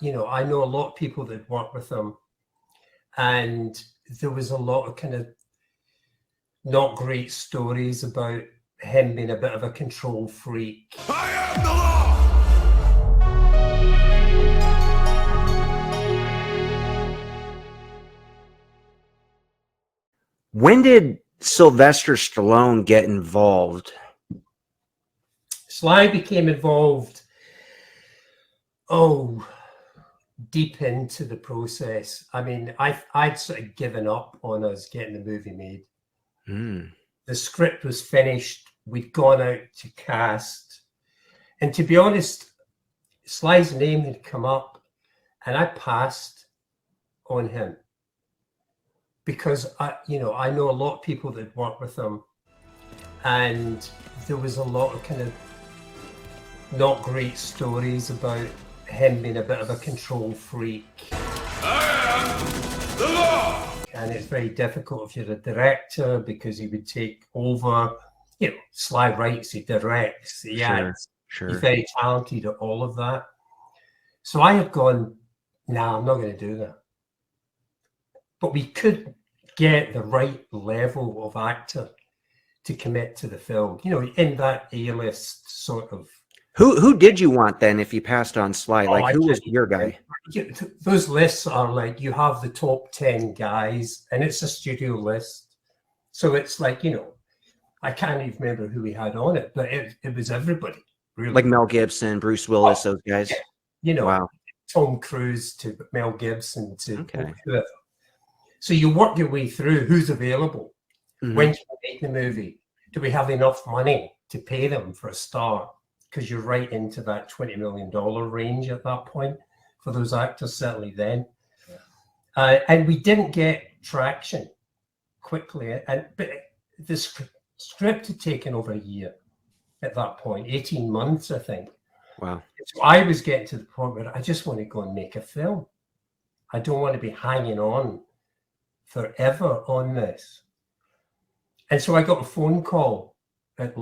I know a lot of people that work with him, and there was a lot of kind of not great stories about him being a bit of a control freak. I am the law! When did Sylvester Stallone get involved? Sly became involved, deep into the process. I mean, I'd sort of given up on us getting the movie made. The script was finished. We'd gone out to cast. And to be honest, Sly's name had come up and I passed on him because I know a lot of people that work with him, and there was a lot of kind of not great stories about him being a bit of a control freak. I am the law! And it's very difficult if you're a director because he would take over. Sly writes, he directs, he acts. Sure. He's very talented at all of that. So I had gone, nah, I'm not going to do that. But we could get the right level of actor to commit to the film, in that A-list sort of. Who did you want then if you passed on Sly? Like, who was your guy? Those lists are like, you have the top 10 guys, and it's a studio list. So it's like, I can't even remember who we had on it, but it was everybody, really. Like Mel Gibson, Bruce Willis, those guys? Yeah. Wow. Tom Cruise to Mel Gibson to Okay. whoever. So you work your way through who's available. Mhm. When can we make the movie? Do we have enough money to pay them for a start? Because you're right into that $20 million range at that point for those actors, certainly then. And we didn't get traction quickly. But the script had taken over a year at that point, 18 months, I think. Wow. So I was getting to the point where I just want to go and make a film. I don't want to be hanging on forever on this. And so I got a phone call in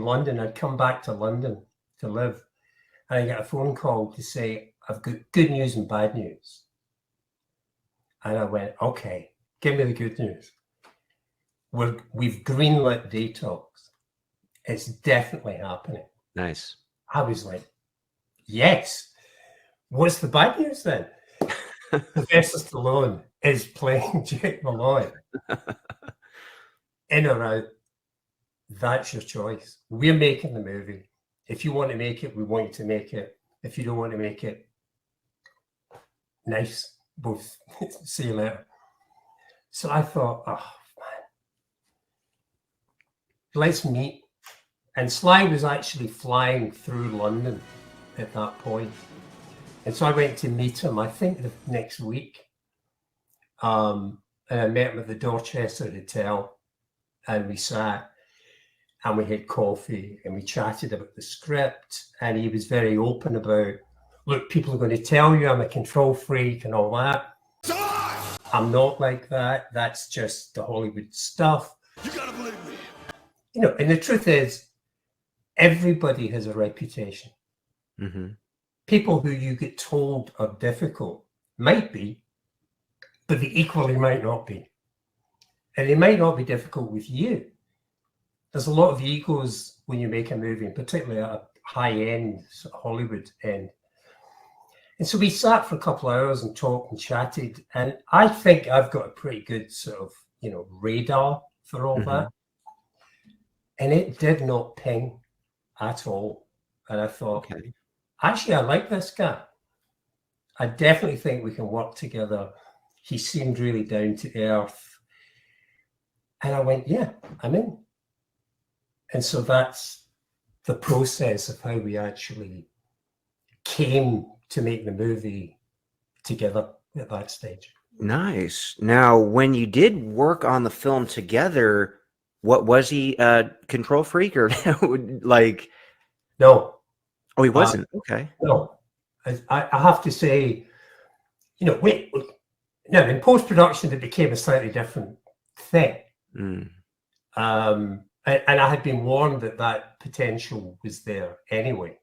London. I'd come back to London to live. And I got a phone call to say, I've got good news and bad news. And I went, okay, give me the good news. We've greenlit D-Tox. It's definitely happening. Nice. I was like, yes. What's the bad news then? Sylvester Stallone is playing Jake Malloy. In or out, that's your choice. We're making the movie. If you want to make it, we want you to make it. If you don't want to make it, nice. Both. See you later. So I thought, oh, man, let's meet. And Sly was actually flying through London at that point. And so I went to meet him, I think the next week. And I met him at the Dorchester Hotel, and we sat and we had coffee and we chatted about the script. And he was very open about, look, people are going to tell you I'm a control freak and all that. I'm not like that. That's just the Hollywood stuff. You gotta believe me. And the truth is, everybody has a reputation. Mm-hmm. People who you get told are difficult might be, but they equally might not be. And they might not be difficult with you. There's a lot of egos when you make a movie, and particularly at a high-end sort of Hollywood end. And so we sat for a couple of hours and talked and chatted. And I think I've got a pretty good sort of, radar for all that. And it did not ping at all. And I thought, Okay. actually, I like this guy. I definitely think we can work together. He seemed really down to earth. And I went, yeah, I'm in. And so that's the process of how we actually came to make the movie together at that stage. Nice. Now, when you did work on the film together, what was he, control freak or like? No. Oh, he wasn't. Okay. No. I have to say, now in post-production, it became a slightly different thing. And I had been warned that potential was there anyway.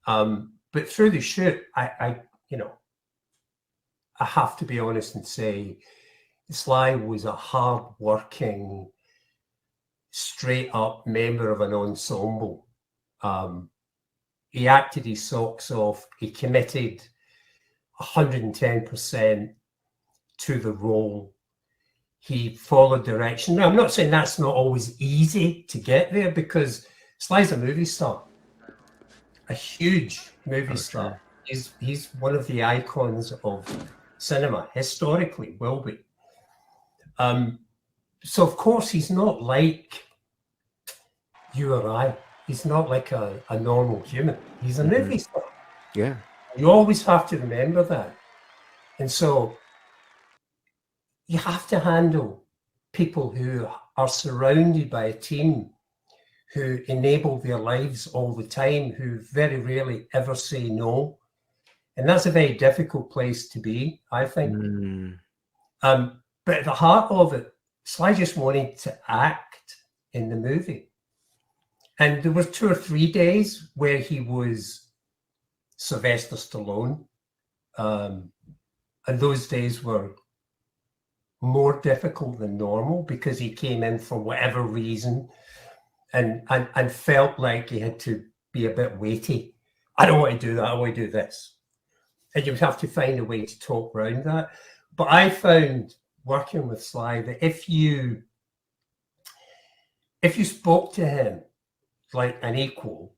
But through the shoot, I I have to be honest and say Sly was a hard-working, straight-up member of an ensemble. He acted his socks off. He committed 110% to the role. He followed direction. Now, I'm not saying that's not always easy to get there, because Sly's a movie star, a huge movie star. He's one of the icons of cinema, historically, will be. So, of course, he's not like you or I. He's not like a normal human. He's a movie star. Yeah. You always have to remember that. And so you have to handle people who are surrounded by a team who enable their lives all the time, who very rarely ever say no. And that's a very difficult place to be, I think. But at the heart of it, Sly just wanted to act in the movie. And there were 2 or 3 days where he was Sylvester Stallone. And those days were more difficult than normal because he came in for whatever reason and felt like he had to be a bit weighty. I don't want to do that. I want to do this. And you would have to find a way to talk around that. But I found working with Sly that if you spoke to him like an equal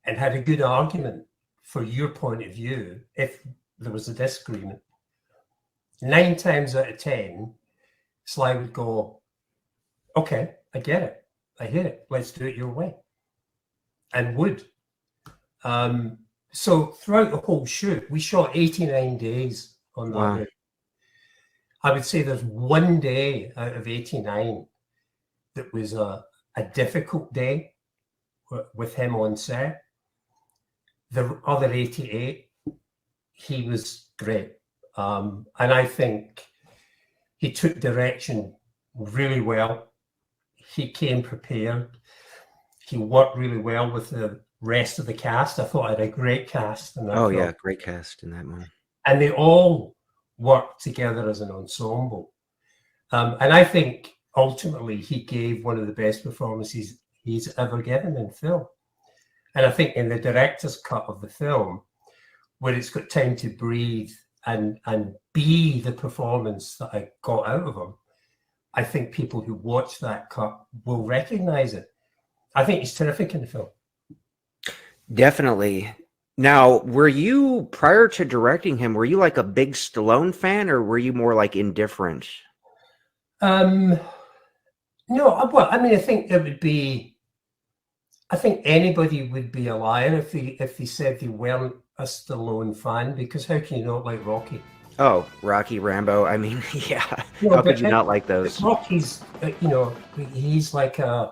and had a good argument for your point of view, if there was a disagreement, 9 times out of 10, Sly would go, okay, I get it. I hear it. Let's do it your way. And would. So throughout the whole shoot, we shot 89 days on that. Wow. I would say there's 1 day out of 89 that was a difficult day with him on set. The other 88, he was great. And I think he took direction really well. He came prepared. He worked really well with the rest of the cast. I thought I had a great cast in that film. Yeah, great cast in that one. And they all worked together as an ensemble. And I think ultimately he gave one of the best performances he's ever given in film. And I think in the director's cut of the film, where it's got time to breathe and be the performance that I got out of him, I think people who watch that cut will recognize it. I think he's terrific in the film. Definitely. Now, were you, prior to directing him, were you like a big Stallone fan, or were you more like indifferent? No, well, I mean, I think it would be, I think anybody would be a liar if they said they weren't a Stallone fan, because how can you not like Rocky? Oh, Rocky, Rambo. I mean, yeah. No, How could you not like those? Rocky's, he's like an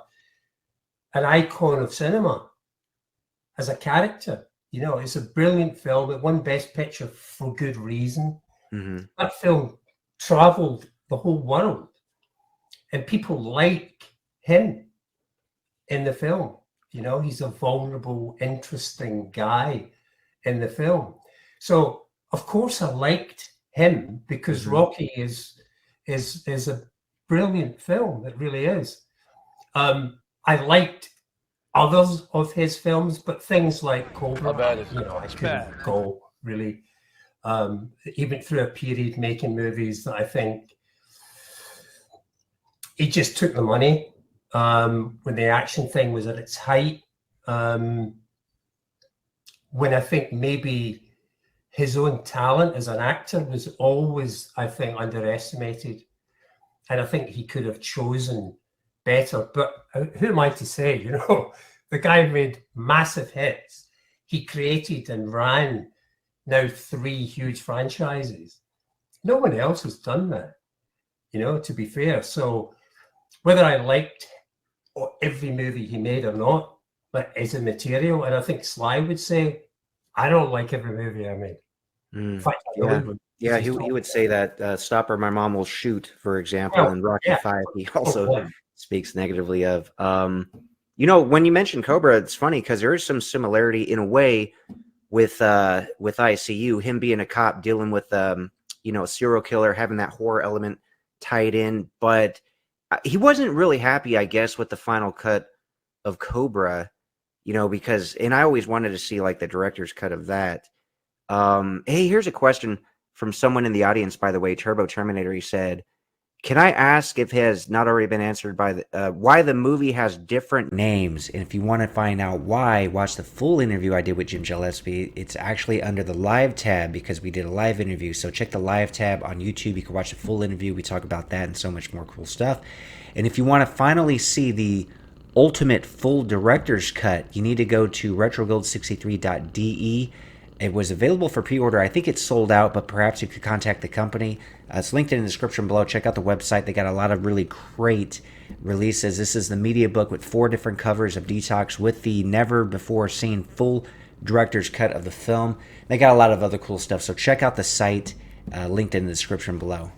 icon of cinema as a character. You know, it's a brilliant film. It won Best Picture for good reason. Mm-hmm. That film traveled the whole world, and people like him in the film. You know, he's a vulnerable, interesting guy in the film. So, of course, I liked him because Rocky is a brilliant film. It really is. I liked others of his films, but things like Cobra, I couldn't go really. He went through a period making movies that I think he just took the money when the action thing was at its height. When I think maybe his own talent as an actor was always, I think, underestimated. And I think he could have chosen better. But who am I to say? You know, the guy made massive hits. He created and ran now 3 huge franchises. No one else has done that, you know, to be fair. So whether I liked every movie he made or not, but is immaterial. And I think Sly would say, I don't like every movie I made. In fact, I don't even. Yeah, he would say that Stop or My Mom Will Shoot, for example, in Rocky V, he also speaks negatively of. You know, when you mentioned Cobra, it's funny because there is some similarity in a way with ICU, him being a cop dealing with a serial killer, having that horror element tied in. But he wasn't really happy, I guess, with the final cut of Cobra, because, and I always wanted to see like the director's cut of that. Hey, here's a question from someone in the audience, by the way, Turbo Terminator. He said, can I ask, if it has not already been answered, by why the movie has different names? And if you want to find out why, watch the full interview I did with Jim Gillespie. It's actually under the live tab because we did a live interview. So check the live tab on YouTube. You can watch the full interview. We talk about that and so much more cool stuff. And if you want to finally see the ultimate full director's cut, you need to go to retrogold63.de. It was available for pre-order. I think it's sold out, but perhaps you could contact the company. It's linked in the description below. Check out the website. They got a lot of really great releases. This is the media book with 4 different covers of D-Tox with the never-before-seen full director's cut of the film. They got a lot of other cool stuff, so check out the site linked in the description below.